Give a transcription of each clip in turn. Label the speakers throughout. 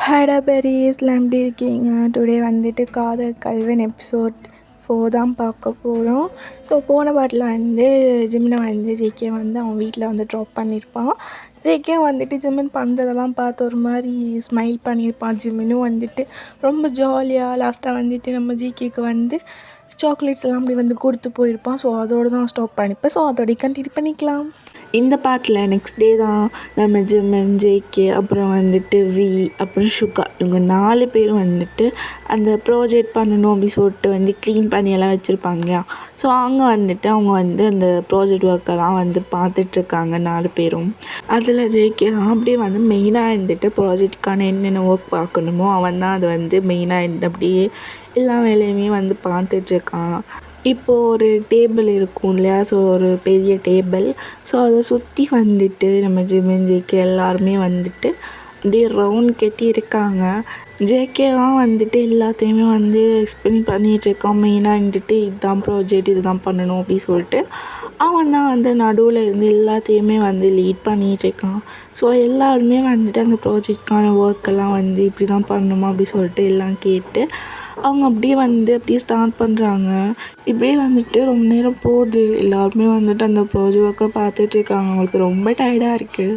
Speaker 1: ஹாய்டா பெரியஸ்லாம் எப்படி இருக்கீங்க? டுடே வந்துட்டு காதல் கல்வன் எபிசோட் 4 தான் பார்க்க போகிறோம். ஸோ போன பாட்டில் வந்து ஜிம்னை வந்து ஜேகே வந்து அவன் வீட்டில் வந்து ட்ராப் பண்ணியிருப்பான். ஜேகே வந்துட்டு ஜிமின் பண்ணுறதெல்லாம் பார்த்து ஒரு மாதிரி ஸ்மைல் பண்ணியிருப்பான். ஜிமினும் வந்துட்டு ரொம்ப ஜாலியாக லாஸ்ட்டாக வந்துட்டு நம்ம ஜிகேக்கு வந்து சாக்லேட்ஸ் எல்லாம் அப்படி வந்து கொடுத்து போயிருப்பான். ஸோ அதோடு தான் ஸ்டாப் பண்ணிப்பேன். ஸோ அதோடய கண்டினியூ பண்ணிக்கலாம். இந்த பாட்டில் நெக்ஸ்ட் டே தான் நம்ம ஜிம்மன், ஜேகே, அப்புறம் வந்துட்டு வி, அப்புறம் சுகா இவங்க 4 பேரும் வந்துட்டு அந்த ப்ராஜெக்ட் பண்ணணும் அப்படி சொல்லிட்டு வந்து க்ளீன் பண்ணியெல்லாம் வச்சுருப்பாங்க இல்லையா. ஸோ அங்கே வந்துட்டு அவங்க வந்து அந்த ப்ராஜெக்ட் ஒர்க்கெல்லாம் வந்து பார்த்துட்ருக்காங்க 4 பேரும். அதில் ஜேகே அப்படியே வந்து மெயினாக இருந்துட்டு ப்ராஜெக்டுக்கான என்னென்ன ஒர்க் பார்க்கணுமோ அவன் தான் அது வந்து மெயினாக இருந்து அப்படியே எல்லா வேலையுமே வந்து பார்த்துட்ருக்கான். இப்போது ஒரு டேபிள் இருக்கும் இல்லையா. ஸோ ஒரு பெரிய டேபிள். ஸோ அதை சுற்றி வந்துட்டு நம்ம ஜிமின், ஜேகே எல்லாருமே வந்துட்டு அப்படியே ரவுண்ட் கட்டி இருக்காங்க. ஜேகே தான் வந்துட்டு எல்லாத்தையுமே வந்து எக்ஸ்பிளைன் பண்ணிகிட்ருக்கான். மெயினாக இருந்துட்டு இதுதான் ப்ராஜெக்ட், இதுதான் பண்ணணும் அப்படி சொல்லிட்டு அவன் தான் வந்து நடுவில் இருந்து எல்லாத்தையுமே வந்து லீட் பண்ணிகிட்ருக்கான். ஸோ எல்லாருமே வந்துட்டு அந்த ப்ராஜெக்ட்கான ஒர்க்கெல்லாம் வந்து இப்படி தான் பண்ணணுமா அப்படி சொல்லிட்டு எல்லாம் கேட்டு அவங்க அப்படியே ஸ்டார்ட் பண்ணுறாங்க. இப்படியே வந்துட்டு ரொம்ப நேரம் போகுது. எல்லாருமே வந்துட்டு அந்த ப்ராஜெக்ட் ஒர்க்கை பார்த்துட்ருக்காங்க. அவங்களுக்கு ரொம்ப டயர்டாக இருக்குது.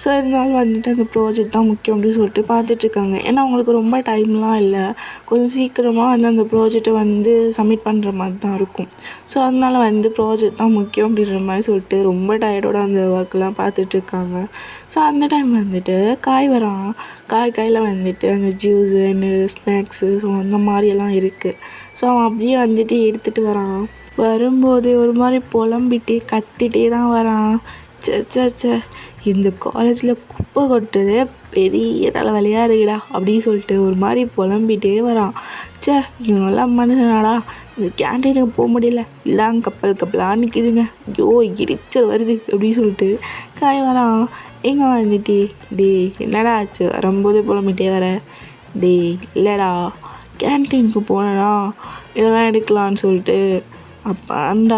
Speaker 1: ஸோ இருந்தாலும் வந்துட்டு அந்த ப்ராஜெக்ட் தான் முக்கியம் அப்படின்னு சொல்லிட்டு பார்த்துட்ருக்காங்க. ஏன்னா அவங்களுக்கு ரொம்ப டைம்லாம் இல்லை. கொஞ்சம் சீக்கிரமாக வந்து அந்த ப்ராஜெக்டை வந்து சப்மிட் பண்ணுற மாதிரி தான் இருக்கும். ஸோ அதனால் வந்து ப்ராஜெக்ட் தான் முக்கியம் அப்படின்ற மாதிரி சொல்லிட்டு ரொம்ப டயர்டோட அந்த ஒர்க்கெலாம் பார்த்துட்ருக்காங்க. ஸோ அந்த டைம் வந்துட்டு காய் வரான். கையில் வந்துட்டு அந்த ஜூஸு ஸ்நாக்ஸு ஸோ அந்த மாதிரியெல்லாம் இருக்குது. ஸோ அவன் அப்படியே வந்துட்டு எடுத்துகிட்டு வரான். வரும்போது ஒரு மாதிரி புலம்பிட்டே கத்திட்டே தான் வரான். சே இந்த காலேஜில் குப்பை கொட்டுறதே பெரிய தலைவலியாக இருக்குடா அப்படின்னு சொல்லிட்டு ஒரு மாதிரி புலம்பிகிட்டே வரான். இவங்கெல்லாம் மனுஷனாடா, இந்த கேன்டீனுக்கு போக முடியல, எல்லாம் கப்பலாக நிற்கிதுங்க, ஐயோ இடிச்சல் வருது அப்படின்னு சொல்லிட்டு காய் வரான். எங்கே வந்துட்டு டே என்னடா ஆச்சு, வரும்போது புலம்பிகிட்டே வர? டே இல்லைடா, கேன்டீனுக்கு போனேன்னா இதெல்லாம் எடுக்கலான்னு சொல்லிட்டு அப்பாண்டா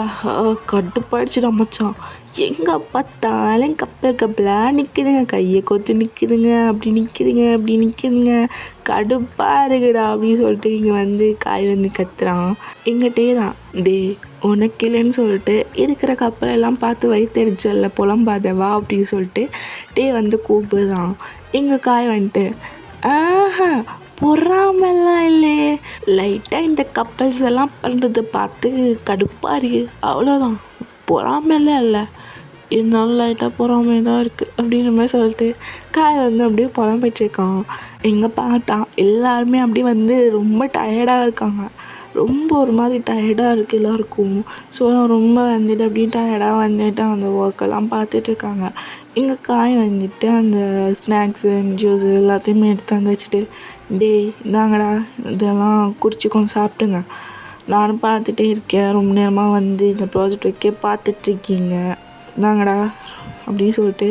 Speaker 1: கட்டுப்பாடிச்சுடா மச்சான். எங்கே பார்த்தாலும் கப்பலாக நிற்குதுங்க, கையை கொத்து நிற்குதுங்க, அப்படி நிற்குதுங்க, கடுப்பாக இருக்குடா அப்படின்னு சொல்லிட்டு இங்கே வந்து காய் வந்து கத்துறான். எங்கிட்டே தான் டே உனக்கு இல்லைன்னு சொல்லிட்டு இருக்கிற கப்பலெல்லாம் பார்த்து வயிற்றுச்சல்ல புலம்பாதவா அப்படின்னு சொல்லிட்டு டே வந்து கூப்பிடுறான். எங்கள் காய் வந்துட்டு பொறாமலாம் இல்லையே, லைட்டாக இந்த கப்பல்ஸ் எல்லாம் பண்ணுறது பார்த்து கடுப்பாக இருக்குது, அவ்வளோதான், பொறாமலாம் இல்லை, இருந்தாலும் லைட்டாக பொறாமை தான் இருக்குது அப்படின்ற மாதிரி சொல்லிட்டு காய் வந்து அப்படியே புலம்பிட்டுருக்கான். எங்கே பார்த்தான் எல்லாருமே அப்படியே வந்து ரொம்ப டயர்டாக இருக்காங்க. ரொம்ப ஒரு மாதிரி டயர்டாக இருக்குது எல்லாருக்கும். ஸோ ரொம்ப வந்துட்டு அப்படியே டயர்டாக வந்துட்டு அந்த ஒர்க்கெல்லாம் பார்த்துட்ருக்காங்க. எங்கள் காய் வந்துட்டு அந்த ஸ்நாக்ஸு ஜூஸு எல்லாத்தையுமே எடுத்து வந்து வச்சுட்டு டே இந்தாங்கடா, இதெல்லாம் குடிச்சிக்கோங்க, சாப்பிட்டுங்க, நானும் பார்த்துட்டே இருக்கேன், ரொம்ப நேரமாக வந்து இந்த ப்ராஜெக்ட் வைக்க பார்த்துட்ருக்கீங்க, இந்தாங்கடா அப்படின்னு சொல்லிட்டு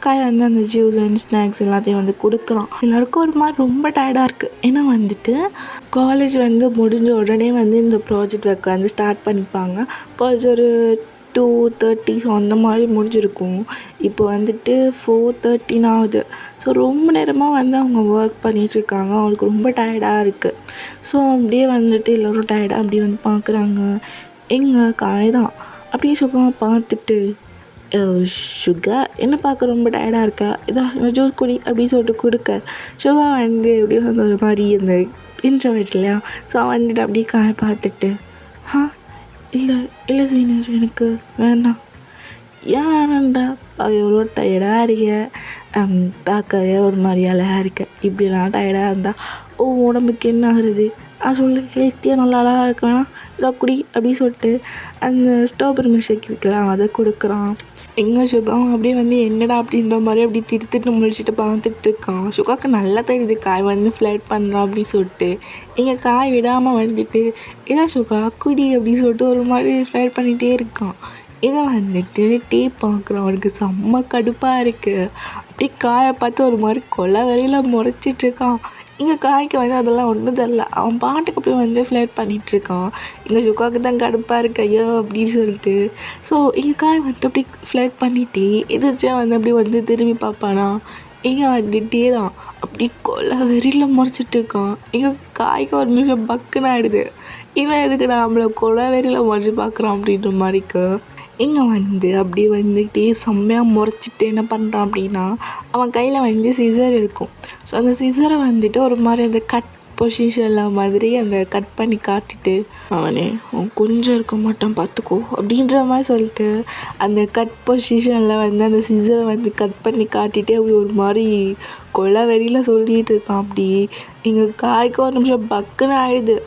Speaker 1: காய் வந்து அந்த ஜூஸ் அண்ட் ஸ்நாக்ஸ் எல்லாத்தையும் வந்து கொடுக்குறான். எல்லாருக்கும் ஒரு மாதிரி ரொம்ப டயர்டாக இருக்குது. ஏன்னா வந்துட்டு காலேஜ் வந்து முடிஞ்ச உடனே வந்து இந்த ப்ராஜெக்ட் ஒர்க் வந்து ஸ்டார்ட் பண்ணிப்பாங்க. காலேஜ் ஒரு 2:30 ஸோ அந்த மாதிரி முடிஞ்சிருக்கும். இப்போ வந்துட்டு 4:13 ஆகுது. ஸோ ரொம்ப நேரமாக வந்து அவங்க ஒர்க் பண்ணிகிட்ருக்காங்க. அவங்களுக்கு ரொம்ப டயர்டாக இருக்குது. ஸோ அப்படியே வந்துட்டு எல்லோரும் டயர்டாக அப்படியே வந்து பார்க்குறாங்க. எங்கள் காய் தான் அப்படியே சுகமாக பார்த்துட்டு சுகா என்ன பார்க்க ரொம்ப டயர்டாக இருக்கா, இதான் ஜூஸ் குடி அப்படின்னு சொல்லிட்டு கொடுக்க சுகா வந்து எப்படியும் வந்து ஒரு மாதிரி அந்த இன்ட்ரோவர்ட் இல்லையா. ஸோ வந்துட்டு அப்படியே காய பார்த்துட்டு இல்லை சீனியர் எனக்கு வேண்டாம். ஏன் வேணாண்டா, எவ்வளோ டயர்டாக இருக்க, பார்க்க ஒரு மாதிரி அழகாக இருக்க, இப்படிலாம் டயர்டாக இருந்தால் உடம்புக்கு என்ன ஆகுறது, சொல்லு, ஹெல்த்தியாக நல்லா அழகாக இருக்க வேணாம், இல்லை குடி அப்படின்னு சொல்லிட்டு அந்த ஸ்ட்ராபெரி மில்க்ஷேக் இருக்கலாம் அதை கொடுக்குறான். எங்கள் சுகம் அப்படியே வந்து என்னடா அப்படின்ற மாதிரி அப்படி திட்டு முடிச்சுட்டு பார்த்துட்ருக்கான். சுகாவுக்கு நல்லா தெரியுது காய் வந்து ஃப்ளட் பண்ணுறான் அப்படின்னு சொல்லிட்டு. எங்கள் காய் விடாமல் வந்துட்டு ஏன் சுகா குடி அப்படின்னு சொல்லிட்டு ஒரு மாதிரி ஃப்ளட் பண்ணிகிட்டே இருக்கான். இதை வந்துட்டு டீ பார்க்குறான். அவனுக்கு செம்ம கடுப்பாக இருக்குது. அப்படியே காயை பார்த்து ஒரு மாதிரி கொலை வரையில் முறைச்சிட்ருக்கான். எங்கள் காய்க்கு வந்து அதெல்லாம் ஒன்றும் தெரில, அவன் பாட்டுக்கு அப்படியே வந்து ஃப்ளட் பண்ணிகிட்ருக்கான். எங்கள் சுக்காவுக்கு தான் கடுப்பாக இருக்கு ஐயோ அப்படின்னு சொல்லிட்டு. ஸோ எங்கள் காய் வந்துட்டு அப்படி ஃப்ளட் பண்ணிட்டு எதிர்ச்சியாக வந்து அப்படி வந்து திரும்பி பார்ப்பானா, இங்கே வந்துட்டே தான் அப்படி கொலை வெறியில் முறைச்சிட்டு இருக்கான். எங்கள் காய்க்கு ஒரு நிமிஷம் பக்குன்னு ஆகிடுது. இவன் எதுக்கு நம்மளை கொலை வெறியில் முறைச்சி பார்க்குறான் அப்படின்ற மாதிரிக்கு இங்கே வந்து அப்படி வந்துக்கிட்டே செம்மையாக முறைச்சிட்டு என்ன பண்ணுறான் அப்படின்னா, அவன் கையில் வந்து சிசர் இருக்கும். ஸோ அந்த சிசரை வந்துட்டு ஒரு மாதிரி அந்த கட் பொசிஷனில் மாதிரி அந்த கட் பண்ணி காட்டிட்டு, அவனே அவன் கொஞ்சம் இருக்க மாட்டான் பார்த்துக்கோ அப்படின்ற மாதிரி சொல்லிட்டு அந்த கட் பொசிஷனில் வந்து அந்த சிசரை வந்து கட் பண்ணி காட்டிட்டு அப்படி ஒரு மாதிரி கொலை வெறியில் சொல்லிகிட்டு இருக்கான். அப்படி எங்கள் காய்க்கு ஒரு நிமிஷம் பக்குன்னு ஆகிடுது.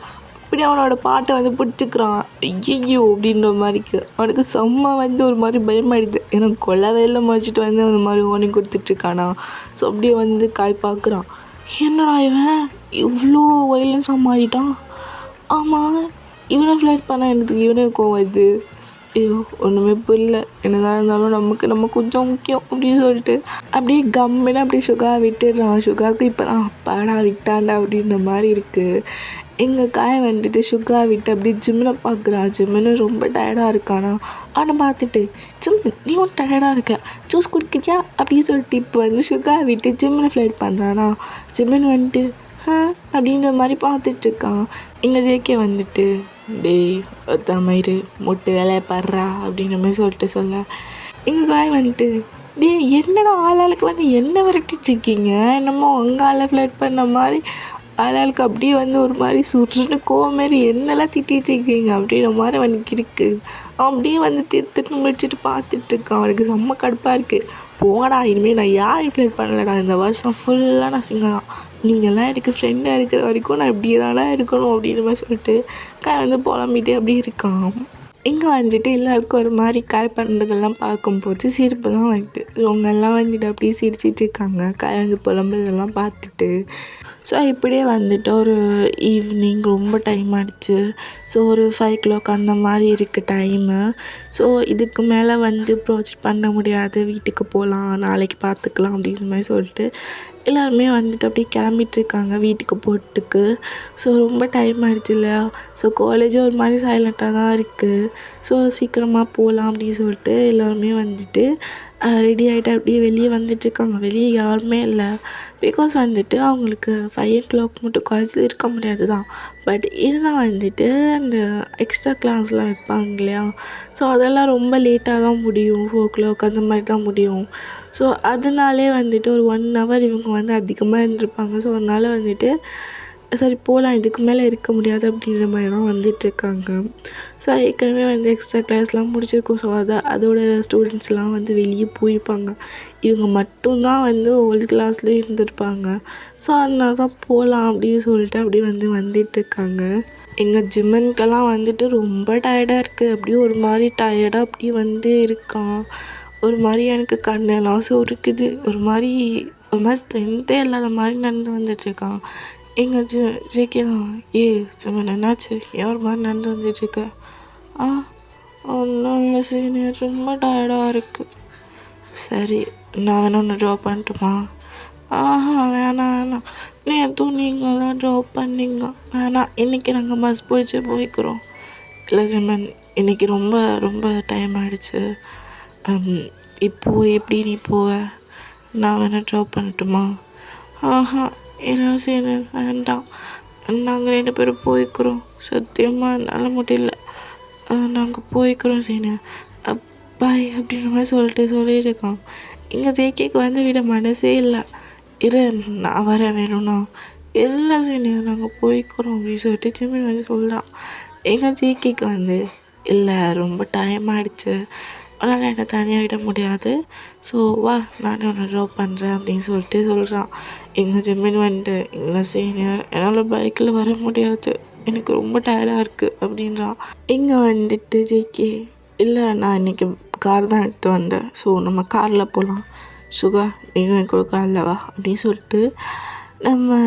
Speaker 1: அப்படி அவனோட பாட்டை வந்து பிடிச்சிக்கிறான். ஐயோ அப்படின்ற மாதிரிக்கு அவனுக்கு செம்ம வந்து ஒரு மாதிரி பயமாயிடுது. ஏன்னா கொலை வெறியில் முடிச்சுட்டு வந்து அந்த மாதிரி ஓனி கொடுத்துட்ருக்கானா. ஸோ அப்படியே வந்து காய் பார்க்குறான். என்னடா இவன் இவ்வளோ வைலன்ஸாக மாறிட்டான். ஆமாம், இவனை ஃப்ளைட் பண்ண எனக்கு இவனே கோவம் வருது. ஐயோ ஒன்றுமே புரியல. என்னதான் இருந்தாலும் நம்ம கொஞ்சம் முக்கியம் அப்படின்னு சொல்லிட்டு அப்படியே கம்முன்னு அப்படியே சுகா விட்டுடுறான். சுகாவுக்கு இப்போ அப்பாடா விட்டாண்டா அப்படின்ற மாதிரி இருக்குது. எங்கள் காயை வந்துட்டு சுகா விட்டு அப்படியே ஜிம்மில் பார்க்குறான். ஜிம்முன்னு ரொம்ப டயர்டாக இருக்கானா. அவனை பார்த்துட்டு ஜிம்மு நீ ஒன்றும் டயர்டாக இருக்க, ஜூஸ் குடிக்கிறியா அப்படின்னு சொல்லிட்டு இப்போ வந்து சுகா விட்டு ஜிம்மில் ஃப்ளைட் பண்ணுறானா. ஜிம்முன்னு வந்துட்டு அப்படின்ற மாதிரி பார்த்துட்ருக்கான். எங்கள் ஜேகே வந்துட்டு டேய் ஒருத்தமயிறு முட்டு வேலையை பாடுறா அப்படின்ற மாதிரி சொல்லிட்டு சொல்ல, எங்கள் காய் வந்துட்டு டேய் என்னடா ஆளாளுக்கு வந்து என்ன விரட்டிகிட்ருக்கீங்க, என்னமோ உங்கள் ஆளை ஃப்ளைட் பண்ண மாதிரி ஆளாளுக்கு அப்படியே வந்து ஒரு மாதிரி சுருன்னு கோவம் மாரி என்னெல்லாம் திட்டிகிட்டு இருக்கீங்க அப்படின்ற மாதிரி அவனுக்கு இருக்குது. அவன் அப்படியே வந்து திருத்துட்டு முடிச்சுட்டு பார்த்துட்ருக்கான். அவனுக்கு செம்ம கடுப்பாக இருக்குது. போடா இனிமேல் நான் யாரையும் ஃப்ளைட் பண்ணலடா, இந்த வருஷம் ஃபுல்லாக நான் சிங்கம், நீங்கள்லாம் எனக்கு ஃப்ரெண்டாக இருக்கிற வரைக்கும் நான் இப்படியே தானே இருக்கணும் அப்படின்ற மாதிரி சொல்லிட்டு காய் வந்து புலம்பிகிட்டே அப்படி இருக்கான். இங்கே வந்துட்டு எல்லாருக்கும் ஒரு மாதிரி காய் பண்ணுறதெல்லாம் பார்க்கும்போது சிரிப்பு தான் வந்துட்டு இவங்கெல்லாம் வந்துட்டு அப்படியே சிரிச்சிட்டு இருக்காங்க காய் வந்து புலம்புறதெல்லாம் பார்த்துட்டு. ஸோ இப்படியே வந்துட்டு ஒரு ஈவினிங் ரொம்ப டைம் ஆகிடுச்சு. ஸோ ஒரு 5 o'clock அந்த மாதிரி இருக்குது டைமு. ஸோ இதுக்கு மேலே வந்து ப்ராஜெக்ட் பண்ண முடியாது, வீட்டுக்கு போகலாம், நாளைக்கு பார்த்துக்கலாம் அப்படின்ற மாதிரி சொல்லிட்டு எல்லாருமே வந்துட்டு அப்படியே கிளம்பிட்டுருக்காங்க வீட்டுக்கு போகிறதுக்கு. ஸோ ரொம்ப டைம் ஆகிடுச்சு இல்லையா. ஸோ காலேஜே ஒரு மாதிரி சைலண்ட்டாக தான் இருக்குது. ஸோ சீக்கிரமாக போகலாம் அப்படின்னு சொல்லிட்டு எல்லாருமே வந்துட்டு ரெடி ஆகிட்டு அப்படியே வெளியே வந்துட்டுருக்காங்க. வெளியே யாருமே இல்லை. பிகாஸ் வந்துட்டு அவங்களுக்கு 5 o'clock மட்டும் காலேஜில் இருக்க முடியாது தான். பட் இருந்தால் வந்துட்டு அந்த எக்ஸ்ட்ரா கிளாஸ்லாம் வைப்பாங்க இல்லையா. ஸோ அதெல்லாம் ரொம்ப லேட்டாக தான் முடியும், 4 o'clock அந்த மாதிரி தான் முடியும். ஸோ அதனாலே வந்துட்டு ஒரு 1 hour இவங்க வந்து அதிகமாக இருந்திருப்பாங்க. ஸோ அதனால் வந்துட்டு சரி போகலாம், இதுக்கு மேலே இருக்க முடியாது அப்படின்ற மாதிரி தான் வந்துட்டுருக்காங்க. ஸோ ஏற்கனவே வந்து எக்ஸ்ட்ரா கிளாஸ்லாம் முடிச்சிருக்கோம். ஸோ அதோட ஸ்டூடெண்ட்ஸ்லாம் வந்து வெளியே போயிருப்பாங்க. இவங்க மட்டும்தான் வந்து ஒவ்வொரு கிளாஸ்லேயே இருந்திருப்பாங்க. ஸோ அதனால தான் போகலாம் அப்படின்னு சொல்லிட்டு அப்படியே வந்து வந்துட்டுருக்காங்க. எங்கள் ஜிம்மனுக்கெல்லாம் வந்துட்டு ரொம்ப டயர்டாக இருக்குது. அப்படியே ஒரு மாதிரி டயர்டாக அப்படியே வந்து இருக்கான். ஒரு மாதிரி எனக்கு கண்ணெல்லாம் சொருக்குது. ஒரு மாதிரி ஸ்ட்ரென்த்தே இல்லாத மாதிரி நடந்து வந்துட்டுருக்கான். எங்கள் ஜேகே தான் ஜிம்மன் என்னாச்சு, ஏன் ஒரு மாதிரி நடந்து வந்துட்டுருக்க? ஒன்றும் இல்லை சீனியர், ரொம்ப டயர்டாக இருக்குது. சரி நான் வேணா ஒன்று ட்ராப் பண்ணட்டுமா? வேணாம் நேற்றும் நீங்கள் தான் ட்ராப் பண்ணிங்க, வேணாம் இன்றைக்கி நாங்கள் பஸ் பிடிச்சி போய்க்கிறோம். இல்லை ஜிம்மன் இன்றைக்கி ரொம்ப ரொம்ப டைம் ஆகிடுச்சு, இப்போது எப்படி நீ போவ? நான் வேணால் ட்ராப் பண்ணட்டுமா? இல்லை சீனியர் வேண்டாம், நாங்கள் 2 பேரும் போய்க்கிறோம், சத்தியமாக என்னால் முடியல, நாங்கள் போய்க்கிறோம் சீனியர், பாய் அப்படின்ற மாதிரி சொல்லியிருக்கான். எங்கள் ஜேகேக்கு வந்து விட மனசே இல்லை. நான் வரேன் வேணும்னா. இல்லை சீனியர் நாங்கள் போய்க்கிறோம் அப்படின்னு சொல்லிட்டு ஜிம்மன் வந்து சொல்கிறான். எங்கள் ஜேகேக்கு வந்து இல்லை ரொம்ப டைம் ஆகிடுச்சு, அதனால் என்னை தனியாக விட முடியாது, ஸோ வா நான் ஒன்று ட்ராப் பண்ணுறேன் அப்படின்னு சொல்லிட்டு சொல்கிறான். எங்கள் ஜிம்மன் வந்துட்டு இல்லை சீனியர் என்னால் பைக்கில் வர முடியாது, எனக்கு ரொம்ப டயர்டாக இருக்குது அப்படின்றான். இங்கே வந்துட்டு ஜேகே இல்லை நான் இன்றைக்கி கார் தான் எடுத்து வந்தேன், ஸோ நம்ம காரில் போகலாம், சுகா நீங்கள் என் கூட காரில் வா அப்படின்னு சொல்லிட்டு நம்ம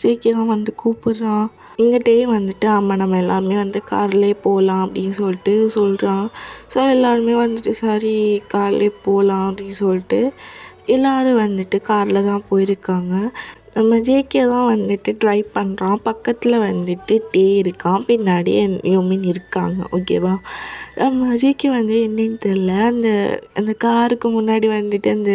Speaker 1: ஜேகே தான் வந்து கூப்பிட்றான். இங்கிட்டே வந்துட்டு ஆமாம் நம்ம எல்லாருமே வந்து கார்லேயே போகலாம் அப்படின்னு சொல்லிட்டு சொல்கிறான். ஸோ எல்லாருமே வந்துட்டு சரி கார்லேயே போகலாம் அப்படின்னு சொல்லிட்டு எல்லோரும் வந்துட்டு காரில் தான் போயிருக்காங்க. நம்ம ஜேகே தான் வந்துட்டு ட்ரை பண்ணுறான். பக்கத்தில் வந்துட்டு டே இருக்கான், பின்னாடி யோமின் இருக்காங்க. ஓகேவா? நம்ம ஜேகே வந்து என்னன்னு தெரில, அந்த காருக்கு முன்னாடி வந்துட்டு அந்த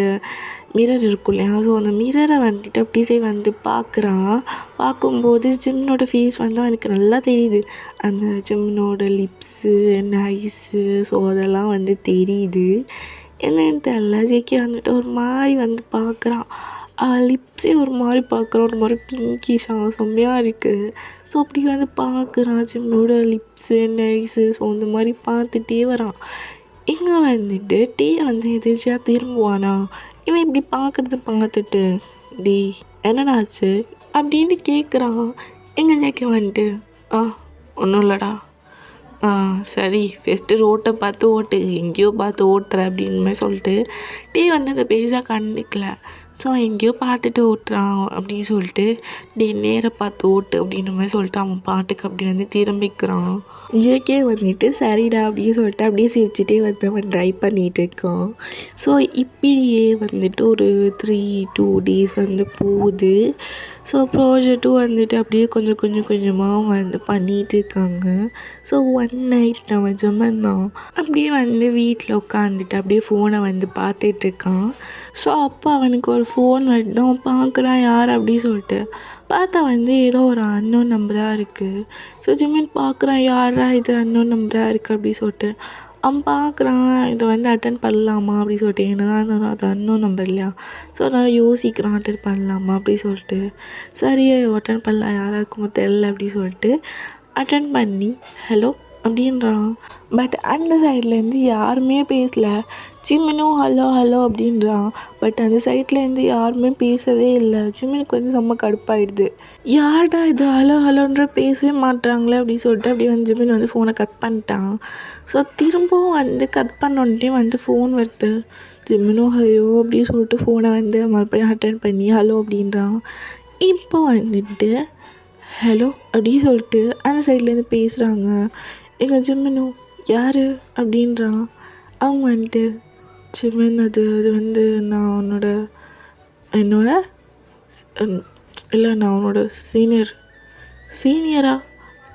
Speaker 1: மிரர் இருக்கும் இல்லையா, ஸோ அந்த மிரரை வந்துட்டு அப்படியே வந்து பார்க்குறான். பார்க்கும்போது ஜிம்னோட ஃபேஸ் வந்து அவனுக்கு நல்லா தெரியுது. அந்த ஜிம்னோட லிப்ஸு, ஐஸு, ஸோ அதெல்லாம் வந்து தெரியுது. என்னன்னு தெரில, ஜேகே வந்துட்டு ஒரு மாதிரி வந்து பார்க்குறான். லிப்ஸே ஒரு மாதிரி பார்க்குறான், ஒரு மாதிரி பிங்கிஷாக செம்மையாக இருக்குது. ஸோ அப்படி வந்து பார்க்குறான் ஜிம்னோட லிப்ஸு, ஐஸு, ஸோ அந்த மாதிரி பார்த்துட்டே வரான். இங்கே வந்துட்டு டீ வந்து எதாச்சியாக திரும்புவானா, இவன் இப்படி பார்த்துட்டு டே என்னடாச்சு அப்படின்ட்டு கேட்குறான். எங்கள் ஜேகே வந்துட்டு ஒன்றும் இல்லைடா, சரி ஃபஸ்ட்டு ரோட்டை பார்த்து ஓட்டு, எங்கேயோ பார்த்து ஓட்டுற அப்படின்னு மாதிரி சொல்லிட்டு டே வந்து அந்த பெருசாக கண்டுக்கல. ஸோ எங்கேயோ பார்த்துட்டு ஓட்டுறான் அப்படின்னு சொல்லிட்டு டே நேராக பார்த்து ஓட்டு அப்படின்ற மாதிரி சொல்லிட்டு அவன் பாட்டுக்கு அப்படி வந்து திரும்பிக்கிறான். ஜேகே வந்துட்டு சரிடா அப்படின்னு சொல்லிட்டு அப்படியே சிரிச்சுட்டே வந்து அவன் ட்ரை பண்ணிகிட்டு இருக்கான். ஸோ இப்படியே வந்துட்டு ஒரு 2 days வந்து போகுது. ஸோ ப்ராஜெக்ட்டும் வந்துட்டு அப்படியே கொஞ்சம் கொஞ்சமாக வந்து பண்ணிகிட்டு இருக்காங்க. ஸோ ஒன் நைட் நம்ம ஜமந்தான் அப்படியே வந்து வீட்டில் உட்காந்துட்டு அப்படியே ஃபோனை வந்து பார்த்துட்ருக்கான். ஸோ அப்போ அவனுக்கு ஒரு ஃபோன் வந்து அவன் பார்க்குறான் யார் அப்படி சொல்லிட்டு பார்த்தா வந்து ஏதோ ஒரு அன்னோன் நம்பராக இருக்குது. ஸோ ஜிமின் பார்க்குறான், யாரா இது அன்னோன் நம்பராக இருக்குது அப்படி சொல்லிட்டு அவன் பார்க்குறான். இதை வந்து அட்டன் பண்ணலாமா அப்படி சொல்லிட்டு, ஏன்னா அது அன்னோன் நம்பர் இல்லையா, ஸோ அதனால் யோசிக்கிறான் அட்டன் பண்ணலாமா அப்படி சொல்லிட்டு. சரி அட்டன் பண்ணலாம், யாராக இருக்குமோ தெரில அப்படி சொல்லிட்டு அட்டன் பண்ணி ஹலோ அப்படின்றான். பட் அந்த சைட்லேருந்து யாருமே பேசலை. ஜிமினும் ஹலோ ஹலோ அப்படின்றான். பட் அந்த சைட்லேருந்து யாருமே பேசவே இல்லை. ஜிமினுக்கு வந்து செம்ம கடுப்பாயிடுது. யார்டா இது ஹலோ ஹலோன்ற பேசவே மாட்டுறாங்களே அப்படி சொல்லிட்டு அப்படியே வந்து ஜிமின் வந்து ஃபோனை கட் பண்ணிட்டான். ஸோ திரும்பவும் வந்து கட் பண்ணோடனே வந்து ஃபோன் வருது. ஜிமினும் ஹலோ அப்படின்னு சொல்லிட்டு ஃபோனை வந்து மறுபடியும் அட்டன் பண்ணி ஹலோ அப்படின்றான். இப்போ வந்துட்டு ஹலோ அப்படி சொல்லிட்டு அந்த சைட்லேருந்து பேசுகிறாங்க. எங்கள் ஜிமினும் யார் அப்படின்றான். அவங்க வந்துட்டு ஜிமின் அது வந்து நான் என்னோட இல்லை நான் உன்னோட சீனியரா?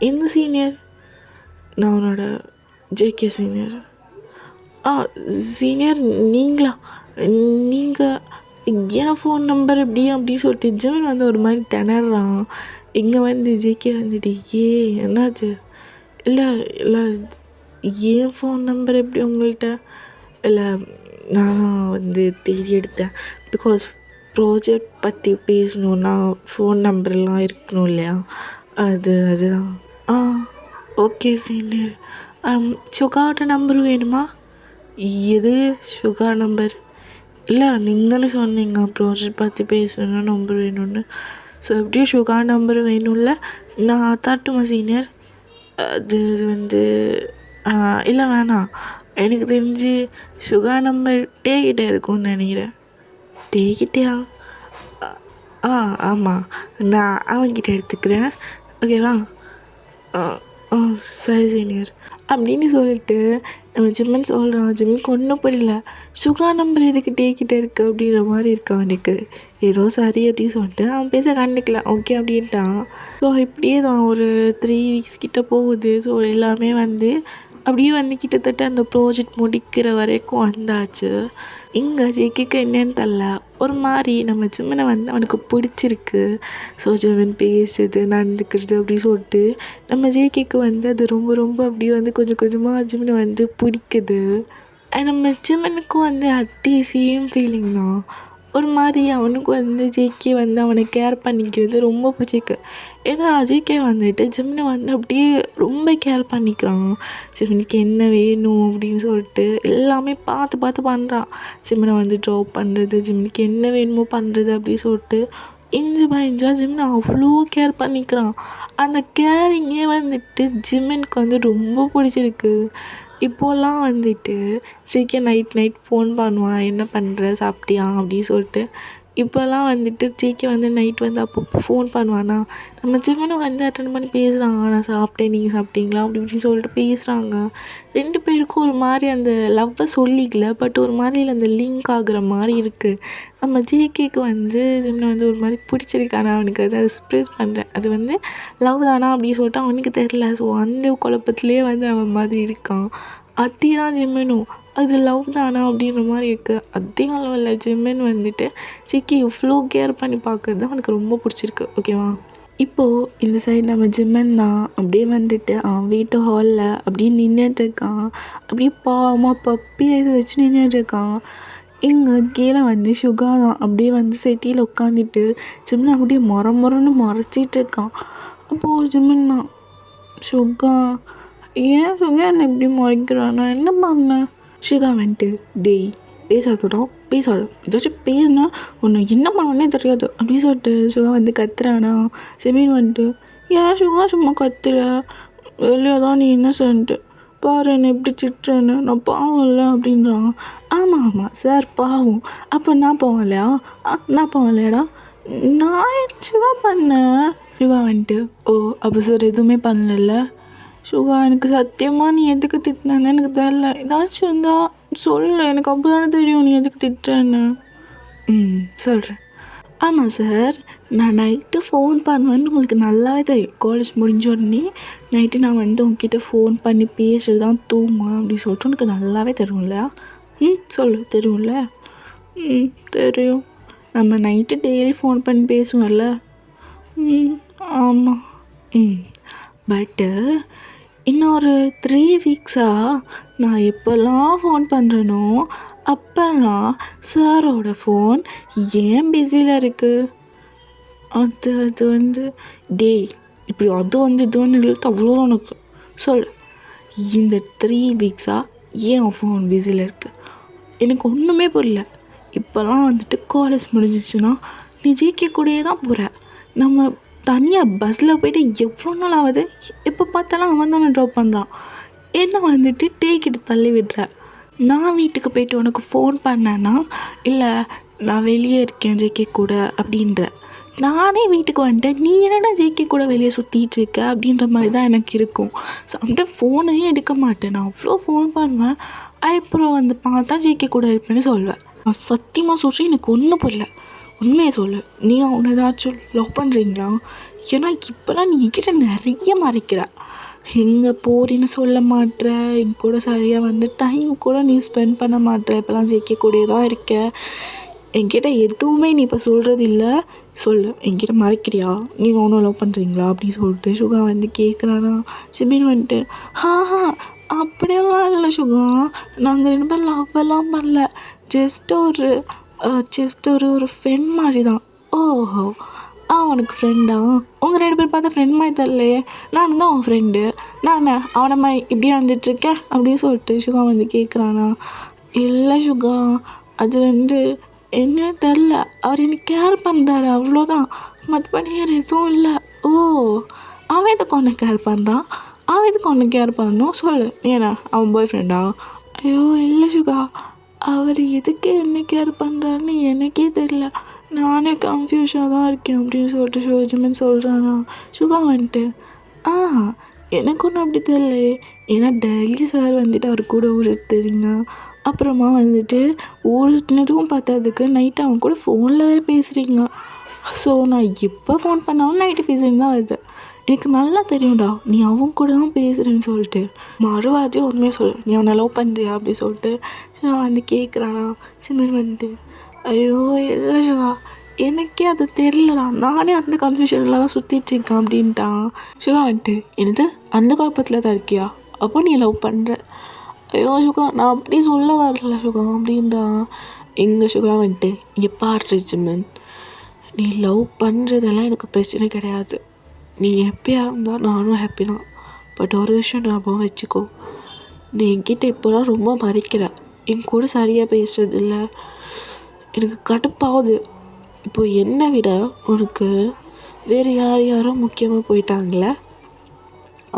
Speaker 1: எந்த சீனியர்? நான் உன்னோட ஜேகே சீனியர். சீனியர் நீங்களா? நீங்கள் என் ஃபோன் நம்பர் எப்படி அப்படின்னு சொல்லிட்டு ஜிமின் வந்து ஒரு மாதிரி திணறான். இங்கே வந்து ஜேகே வந்துட்டு என்னாச்சு? இல்லை என் ஃபோன் நம்பர் எப்படி உங்கள்கிட்ட? இல்லை நான் வந்து தேடி எடுத்தேன். பிகாஸ் ப்ராஜெக்ட் பற்றி பேசணுன்னா ஃபோன் நம்பர்லாம் இருக்கணும் இல்லையா, அதுதான். Okay senior. சுகாவோட நம்பர் வேணுமா? எது சுகா நம்பர்? இல்லை நீங்கள் தானே சொன்னீங்க ப்ராஜெக்ட் பற்றி பேசணுன்னா நம்பர் வேணும்னு. ஸோ எப்படியும் சுகா நம்பர் வேணும்ல, நான் தரட்டுமா சீனியர்? அது வந்து இல்லை வேணாம், எனக்கு தெரிஞ்சு சுகா நம்பர் டேக்கிட்டே இருக்கும்னு நினைக்கிறேன். டேக்கிட்டேயா? ஆமாம், நான் அவன்கிட்ட எடுத்துக்கிறேன், ஓகேவா? சரி சீனியர் அப்படின்னு சொல்லிட்டு நம்ம ஜிம்மன் சொல்கிறான். ஜிம்முக்கு ஒன்றும் புரியல. சுகா நம்பர் எதுக்கு டேக்கிட்டே இருக்குது அப்படின்ற மாதிரி இருக்கு அவனுக்கு. ஏதோ சரி அப்படின்னு சொல்லிட்டு அவன் பேச கண்டுக்கல, ஓகே அப்படின்ட்டான். ஸோ இப்படியே தான் ஒரு 3 weeks கிட்டே போகுது. ஸோ எல்லாமே வந்து அப்படியே வந்து கிட்டத்தட்ட அந்த ப்ராஜெக்ட் முடிக்கிற வரைக்கும் வந்தாச்சு. இங்கே ஜேகேக்கு என்னன்னு தெரில, ஒரு மாதிரி நம்ம ஜிம்மனை வந்து அவனுக்கு பிடிச்சிருக்கு. ஸோ ஜிம்மன் பேசுறது நடந்துக்கிறது அப்படி சொல்லிட்டு நம்ம ஜேகேக்கு வந்து அது ரொம்ப ரொம்ப அப்படியே வந்து கொஞ்சம் கொஞ்சமாக ஜிம்மனை வந்து பிடிக்குது. நம்ம ஜிம்மனுக்கும் வந்து அதே சேம் ஃபீலிங் தான். ஒரு மாதிரி அவனுக்கு வந்து ஜேகே வந்து அவனை கேர் பண்ணிக்கிறது ரொம்ப பிடிச்சிருக்கு. ஏன்னா ஜேகே வந்துட்டு ஜிம்மனை வந்து அப்படியே ரொம்ப கேர் பண்ணிக்கிறான். ஜிம்மனுக்கு என்ன வேணும் அப்படின்னு சொல்லிட்டு எல்லாமே பார்த்து பண்ணுறான். ஜிம்மனை வந்து ட்ராப் பண்ணுறது, ஜிம்மனுக்கு என்ன வேணுமோ பண்ணுறது அப்படின்னு சொல்லிட்டு இஞ்சா ஜிம்மனை அவ்வளோ கேர் பண்ணிக்கிறான். அந்த கேரிங்கே வந்துட்டு ஜிம்மனுக்கு வந்து ரொம்ப பிடிச்சிருக்கு. இப்போல்லாம் வந்துட்டு ஜேகே நைட் ஃபோன் பண்ணுவான், என்ன பண்ணுற சாப்பிட்டியா அப்படின்னு சொல்லிட்டு. இப்போல்லாம் வந்துட்டு ஜேகே வந்து நைட் வந்து அப்பப்போ ஃபோன் பண்ணுவானா, நம்ம ஜிம்மனும் வந்து அட்டெண்ட் பண்ணி பேசுகிறாங்க. நான் சாப்பிட்டேன், நீங்கள் சாப்பிட்டீங்களா அப்படி இப்படின்னு சொல்லிட்டு பேசுகிறாங்க. 2 பேருக்கும் ஒரு மாதிரி அந்த லவ்வை சொல்லிக்கல, பட் ஒரு மாதிரி அந்த லிங்க் ஆகுற மாதிரி இருக்குது. நம்ம ஜேகேக்கு வந்து ஜிம்னை வந்து ஒரு மாதிரி பிடிச்சிருக்கானா, அவனுக்கு அதை எக்ஸ்ப்ரெஸ் பண்ணுறேன். அது வந்து லவ் தானா அப்படின்னு சொல்லிட்டு அவனுக்கு தெரில. ஸோ அந்த குழப்பத்திலே வந்து அவன் மாதிரி இருக்கான். அதே தான் ஜிம்மனும், அது லவ் தானா அப்படின்ற மாதிரி இருக்குது. அதே அளவில் ஜிம்மன் வந்துட்டு ஜேகே இவ்வளோ கேர் பண்ணி பார்க்குறது அவனுக்கு ரொம்ப பிடிச்சிருக்கு. ஓகேவா? இப்போது இந்த சைடு நம்ம ஜிம்மன் தான் அப்படியே வந்துட்டு அவன் வீட்டு ஹாலில் அப்படியே நின்றுட்டுருக்கான். அப்படியே பாவமாக பப்பி ஐஸ் வச்சு நின்றுட்டுருக்கான். இங்கே கீழே வந்து சுகா தான் அப்படியே வந்து செட்டியில் உட்காந்துட்டு ஜிம்மன் அப்படியே முறன்னு மறைச்சிட்டு இருக்கான். அப்போது ஜிம்மன் தான், சுகா ஏன் சுகா என்னை இப்படி முறைக்கிறான், நான் என்ன பண்ணேன்? சுகா வந்துட்டு, டேய் பேசாதடா பேசாத, ஏதாச்சும் பேசுனா உன்னை என்ன பண்ணுவோன்னே தெரியாது அப்படின்னு சொல்லிட்டு சுகா வந்து கத்துறானா. ஜிம்மன் வந்துட்டு, ஏன் சுகா சும்மா கத்துற, வெளியே தான் நீ இன்னசென்ட்டு, பாரு என்னை எப்படி திட்டுறேன்னு, நான் பாவம் இல்லை அப்படின்றான். ஆமாம் சார் பாவம், அப்போ நான் பாவம் இல்லையா? நான் பாவம் இல்லையாடா, நான் சுகா பண்ணேன். சுகா வந்துட்டு, ஓ அப்போ சார் எதுவுமே பண்ணல. சுகா எனக்கு சத்தியமாக நீ எதுக்கு திட்டினேன்னு எனக்கு தெரியல, ஏதாச்சும் இருந்தால் சொல்லு, எனக்கு அப்போ தானே தெரியும் நீ எதுக்கு திட்டுறேன்னு. சொல்கிறேன். ஆமாம் சார், நான் நைட்டு ஃபோன் பண்ணுவேன்னு உங்களுக்கு நல்லாவே தெரியும். காலேஜ் முடிஞ்ச உடனே நைட்டு நான் வந்து உங்ககிட்ட ஃபோன் பண்ணி பேசுகிறது தான் தூங்குவேன் அப்படின்னு சொல்லிட்டு உனக்கு நல்லாவே தெரியும்ல. சொல்லு, தெரியும்ல? தெரியும். நம்ம நைட்டு டெய்லி ஃபோன் பண்ணி பேசுவோம்ல. ஆமாம். பட்டு இன்னொரு 3 வீக்ஸாக நான் எப்போல்லாம் ஃபோன் பண்ணுறேனோ அப்போல்லாம் சாரோட ஃபோன் ஏன் பிஸியில் இருக்குது? அது வந்து டேய் இப்படி அது வந்து இது வந்து இழுத்து அவ்வளோ உனக்கு சொல்லு. இந்த 3 வீக்ஸாக ஏன் ஃபோன் பிஸியில் இருக்குது? எனக்கு ஒன்றுமே புரியல. இப்போல்லாம் வந்துட்டு காலேஜ் முடிஞ்சிச்சுன்னா நீ ஜேகே கூடயே தான் போகிற. நம்ம தனியாக பஸ்ஸில் போய்ட்டு எவ்வளோ நாள் ஆகுது, எப்போ பார்த்தாலும் அவன் தான் ட்ராப் பண்ணுறான். என்ன வந்துட்டு டேக்கிட்டு தள்ளி விடுற. நான் வீட்டுக்கு போய்ட்டு உனக்கு ஃபோன் பண்ணேன்னா இல்லை நான் வெளியே இருக்கேன் ஜேகே கூட அப்படின்ற, நானே வீட்டுக்கு வந்துட்டேன், நீ என்னடா ஜேகே கூட வெளியே சுற்றிட்டு இருக்க அப்படின்ற மாதிரி தான் எனக்கு இருக்கும். ஸோ அப்படின்ட்டு ஃபோனையே எடுக்க மாட்டேன். நான் அவ்வளோ ஃபோன் பண்ணுவேன், அப்புறம் வந்து பார்த்தா ஜேகே கூட இருப்பேன்னு சொல்லுவேன். நான் சத்தியமாக சொல்கிறேன், எனக்கு ஒன்றும் புரியல. உண்மையை சொல்லு, நீ அவனை ஏதாச்சும் லவ் பண்ணுறீங்களா? ஏன்னா இப்போலாம் நீ என்கிட்ட நிறைய மறைக்கிற. எங்கே போறேன்னு சொல்ல மாட்டேற, என் கூட சரியாக வந்து டைம் கூட நீ ஸ்பெண்ட் பண்ண மாட்டேற. இப்போலாம் ஜேகே கூடயே தான் இருக்க. என்கிட்ட எதுவுமே நீ இப்போ சொல்கிறது இல்லை. சொல்லு, என்கிட்ட மறைக்கிறியா? நீ ஒன்றும் லவ் பண்ணுறீங்களா அப்படின்னு சொல்லிட்டு சுகா வந்து கேட்குறானா. ஜிமின் வந்துட்டு, அப்படியெல்லாம் இல்லை சுகா, நாங்கள் 2 பேரும் லவ்வெல்லாம் பண்ணல, ஜஸ்ட் ஒரு ஃப்ரெண்ட் மாதிரி தான். ஓஹோ, உனக்கு ஃப்ரெண்டா? உங்கள் 2 பேர் பார்த்தா ஃப்ரெண்ட் மாதிரி தரலையே, நானும் தான் உன் ஃப்ரெண்டு, நான் அவனை மாதிரி இப்படியே வந்துட்டுருக்கேன் அப்படின்னு சொல்லிட்டு சுகா வந்து கேட்குறானா. இல்லை சுகா, அது வந்து என்ன தெரில, அவர் எனக்கு கேர் பண்ணுறாரு அவ்வளோதான், மற்றபடி வேறு எதுவும் இல்லை. ஓ, அவன் எதுக்கு உன்னை கேர் பண்ணுறான்? அவன் எதுக்கு உன்னை கேர் பண்ணணும் சொல்லு. ஏன்னா அவன் பாய் ஃப்ரெண்டா? ஐயோ இல்லை சுகா, அவர் எதுக்கு என்ன கேர் பண்ணுறாருன்னு எனக்கே தெரியல, நானே கன்ஃபியூஷனாக தான் இருக்கேன் அப்படின்னு சொல்லிட்டு ஜிமின் சொல்கிறானா. சுகா வந்துட்டு, எனக்கு ஒன்றும் அப்படி தெரியலையே, ஏன்னா டெய்லி சார் வந்துட்டு அவர் கூட ஊர் சுற்றுறீங்க, அப்புறமா வந்துட்டு ஊர் சுற்றினதுக்கும் பார்த்ததுக்கு நைட்டு அவன் கூட ஃபோனில் வேறு பேசுகிறீங்க. ஸோ நான் எப்போ ஃபோன் பண்ணாலும் நைட்டு பேசுகிறேன்னு தான் வருது. எனக்கு நல்லா தெரியும்டா நீ அவன் கூட தான் பேசுகிறேன்னு சொல்லிட்டு. மறுவாச்சும் உண்மையாக சொல்லு, நீ அவனை லவ் பண்ணுறியா அப்படி சொல்லிட்டு நான் வந்து கேட்குறானா. சிம்மன் வந்துட்டு, ஐயோ இல்லை சுகா, எனக்கே அது தெரிலடா, நானே அந்த கன்ஃபியூஷனில் தான் சுற்றிட்டுருக்கேன் அப்படின்ட்டான். சுகா வந்துட்டு, என்னது அந்த குழப்பத்தில் தான் இருக்கியா, அப்போ நீ லவ் பண்ணுற? ஐயோ சுகா, நான் அப்படி சொல்ல வரல சுகா அப்படின்றான். எங்கள் சுகா வந்துட்டு, இங்கே பாரு ஜிம்மன், நீ லவ் பண்ணுறதெல்லாம் எனக்கு பிரச்சனை கிடையாது, நீ ஹாப்பியாக இருந்தால் நானும் ஹாப்பி தான். பட் ஒரு விஷயம் ஞாபகம் வச்சுக்கோ, நீ என்கிட்ட இப்போலாம் ரொம்ப மறைக்கிற, என் கூட சரியாக பேசுகிறது இல்லை, எனக்கு கடுப்பாகுது. இப்போ என்னை விட உனக்கு வேறு யாரோ முக்கியமாக போயிட்டாங்களே,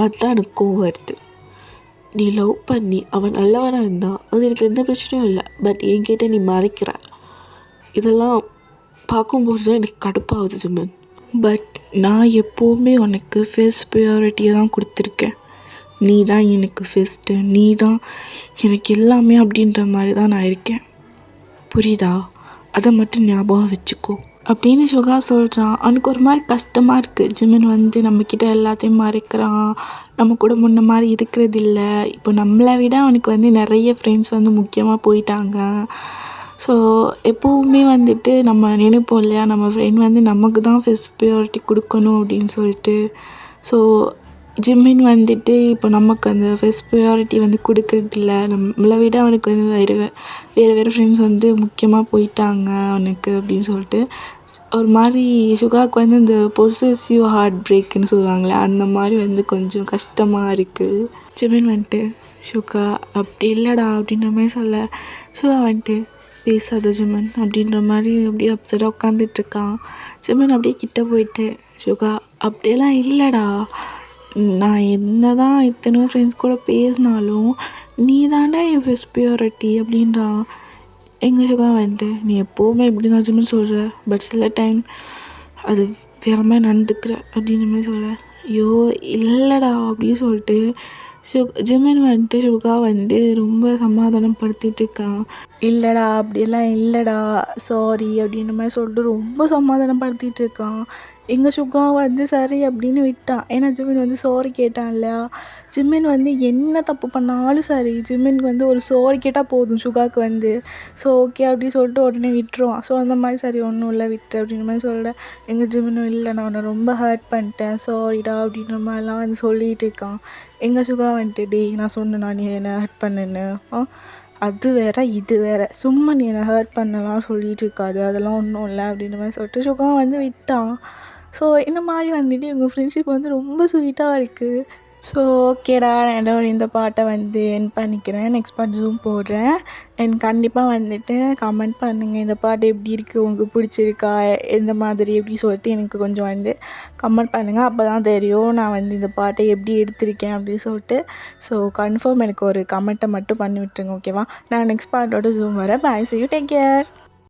Speaker 1: அதுதான் எனக்கு கோவம் வருது. நீ லவ் பண்ணி அவன் நல்லவனாக இருந்தால் அது எனக்கு எந்த பிரச்சனையும் இல்லை, பட் என்கிட்ட நீ மறைக்கிற, இதெல்லாம் பார்க்கும்போது தான் எனக்கு கடுப்பாகுது ஜிம்மன். பட் நான் எப்போவுமே உனக்கு ஃபர்ஸ்ட் ப்ரையாரிட்டியை தான் கொடுத்துருக்கேன். நீ தான் எனக்கு ஃபஸ்ட்டு, நீ தான் எனக்கு எல்லாமே அப்படின்ற மாதிரி தான் நான் இருக்கேன். புரியுதா? அதை மட்டும் ஞாபகம் வச்சுக்கோ அப்படின்னு சுகா சொல்கிறான். அவனுக்கு ஒரு மாதிரி கஷ்டமாக இருக்குது. ஜிமின் நம்மக்கிட்ட எல்லாத்தையும் மறைக்கிறான், நம்ம கூட முன்ன மாதிரி இருக்கிறது இல்லை. இப்போ நம்மளை விட அவனுக்கு நிறைய ஃப்ரெண்ட்ஸ் முக்கியமாக போயிட்டாங்க. ஸோ எப்போவுமே நம்ம நினைப்போம் இல்லையா, நம்ம ஃப்ரெண்ட் நமக்கு தான் ஃபஸ்ட் ப்ரையாரிட்டி கொடுக்கணும் அப்படின்னு சொல்லிட்டு. ஸோ ஜிம்மின் இப்போ நமக்கு அந்த ஃபஸ்ட் ப்ரையாரிட்டி கொடுக்கறதில்ல. நம்மளை விட அவனுக்கு வேறு ஃப்ரெண்ட்ஸ் முக்கியமாக போயிட்டாங்க அவனுக்கு அப்படின்னு சொல்லிட்டு ஒரு மாதிரி சுகாவுக்கு இந்த பொசசிவ் ஹார்ட் பிரேக்குன்னு சொல்லுவாங்களே, அந்த மாதிரி கொஞ்சம் கஷ்டமாக இருக்குது. ஜிம்மின் சுகா அப்படி இல்லைடா அப்படின்ற மாதிரி சொல்ல, சுகா பேசாத ஜிம்மன் அப்படின்ற மாதிரி அப்படியே அப்செட்டாக உட்காந்துட்ருக்கான். ஜிம்மன் அப்படியே கிட்டே போயிட்டு, சுகா அப்படியெல்லாம் இல்லைடா, நான் என்ன தான் இத்தனை ஃப்ரெண்ட்ஸ் கூட பேசினாலும் நீ தாண்டா என் ஃபஸ்ட் ப்ரையாரிட்டி அப்படின்றான். எங்கள் சுகா நீ எப்போவுமே இப்படி தான் ஜிம்மன் சொல்கிற, பட் சில டைம் அது வேறு மாதிரி நடந்துக்கிற அப்படின்ற மாதிரி சொல்ல, ஐயோ இல்லைடா அப்படின்னு சொல்லிட்டு ஜிம்மன் சுகா ரொம்ப சமாதானப்படுத்திட்டு இருக்கான். இல்லைடா அப்படியெல்லாம் இல்லைடா, சாரி அப்படின்ற மாதிரி சொல்லிட்டு ரொம்ப சமாதானப்படுத்திட்டு இருக்கான். எங்கள் சுகா சரி அப்படின்னு விட்டான். ஏன்னா ஜிம்மின் சாரி கேட்டான் இல்லையா. ஜிம்மின் என்ன தப்பு பண்ணாலும் சரி, ஜிம்மினுக்கு ஒரு சாரி கேட்டால் போதும் சுகாவுக்கு ஸோ ஓகே அப்படின்னு சொல்லிட்டு உடனே விட்டுருவான். ஸோ அந்த மாதிரி சரி ஒன்றும் இல்லை விட்டு அப்படின்ற மாதிரி சொல்லிட, எங்கள் ஜிம்மினும் இல்லை நான் உன்னை ரொம்ப ஹர்ட் பண்ணிட்டேன் சாரிடா அப்படின்ற மாதிரிலாம் சொல்லிகிட்டு இருக்கான். எங்கள் சுகா டேய் நான் சொன்னேன்னா நீ என்னை ஹர்ட் பண்ணுன்னு, அது வேறு இது வேறு, சும்மா நீ என்னை ஹர்ட் பண்ணலாம் சொல்லிகிட்டு இருக்காது, அதெல்லாம் ஒன்றும் இல்லை அப்படின்ற மாதிரி சொல்லிட்டு சுகா விட்டான். ஸோ இந்த மாதிரி இவங்க ஃப்ரெண்ட்ஷிப் ரொம்ப ஸ்வீட்டாக இருக்குது. ஸோ ஓகேடா, நான் இந்த பாட்டை என் பண்ணிக்கிறேன். நெக்ஸ்ட் பார்ட் ஜூம் போடுறேன். எனக்கு கண்டிப்பாக கமெண்ட் பண்ணுங்கள், இந்த பாட்டு எப்படி இருக்குது, உங்களுக்கு பிடிச்சிருக்கா, எந்த மாதிரி எப்படி சொல்லிட்டு எனக்கு கொஞ்சம் கமெண்ட் பண்ணுங்கள். அப்போ தான் தெரியும் நான் இந்த பாட்டை எப்படி எடுத்திருக்கேன் அப்படின்னு சொல்லிட்டு. ஸோ கன்ஃபார்ம் எனக்கு ஒரு கமெண்ட்டை மட்டும் பண்ணி விட்டுருங்க, ஓகேவா? நான் நெக்ஸ்ட் பார்ட்டோட ஜூம் வரேன். பாய், see you, டேக் கேர்.